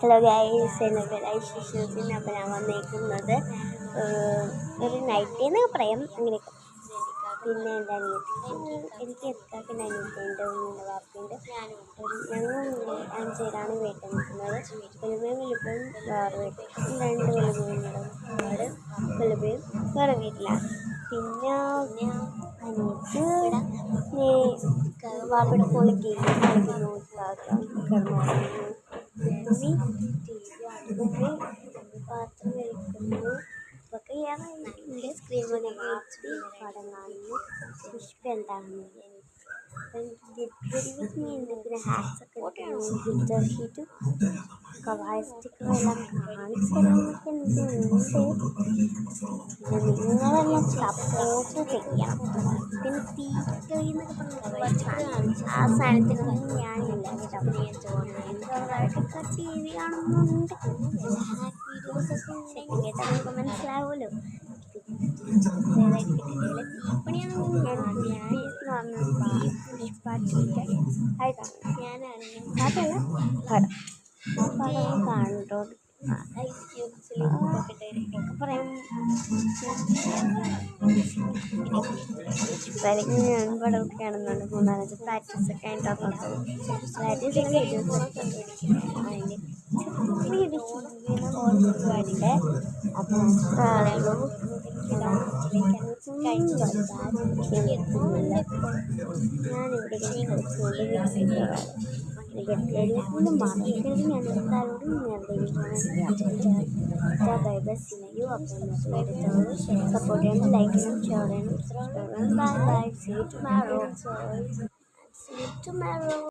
Hello guys, എൻ്റെ പേര് ഐശ്വര്യത്തിന്. അപ്പം ഞാൻ വന്നേക്കുന്നത് ഒരു നൈറ്റ് എന്നൊക്കെ പറയാം, അങ്ങനെയൊക്കെ. പിന്നെ എൻ്റെ അനിയത്തിക്ക് എനിക്ക് എത്താക്കിൻ്റെ അനിയത്തിയുണ്ട്, ഉമ്മയുടെ വാപ്പയുണ്ട്. ഞങ്ങൾ 5 പേരാണ് വീട്ടിൽ നിൽക്കുന്നത്. വലുപ്പയും വേറെ വീട്ടിൽ, 2 വലുപ്പങ്ങളും വലുപ്പയും വേറെ വീട്ടിലാണ്. പിന്നെ അനിയത്തി വാപ്പയുടെ ഫോണിൽ ഗെയിം കളിക്കുന്നു, കിടന്നുറങ്ങുന്നു. പാത്രം കഴിക്കുന്നു, ഇതൊക്കെ ചെയ്യാറുണ്ട്. സ്ക്രീനിൽ പടം കാണുന്നു, പുഷ്പുണ്ടാകുന്നു. പിന്നെ ഹാറ്റ്സൊക്കെ ഗ്ലിറ്റർ ഷീറ്റും കവായ സ്റ്റിക്കറെല്ലാം കാണിച്ചു തരാനൊക്കെ നിങ്ങളെല്ലാം സപ്പോർട്ട് ചെയ്യണം. പിന്നെ തീറ്റൊഴി എന്നൊക്കെ പറഞ്ഞ ആ സാധനത്തിനൊന്നും ഞാനില്ല കേട്ടോ. ചെറുതായിട്ടൊക്കെ ടി വി കാണുന്നുണ്ട്. വീഡിയോസൊക്കെ ഉണ്ടെങ്കിൽ നമുക്ക് മനസ്സിലാവുമല്ലോ. കണ്ടോ പറയാം. ഞാൻ പടമൊക്കെ കാണുന്നുണ്ട്. 3-4 പ്രാക്ടീസൊക്കെ ആയിട്ട് വീഡിയോസൊക്കെ പരിപാടിയുടെ അപ്പം ഞാനിവിടെ കളിച്ചുകൊണ്ട് മറക്കരുത്. ഞാൻ എല്ലാവരോടും സപ്പോർട്ട് ചെയ്യണം, ലൈക്ക് ചെയ്യണം, ഷെയർ ചെയ്യണം, സബ്സ്ക്രൈബ് ചെയ്യണം. Bye bye, see you tomorrow.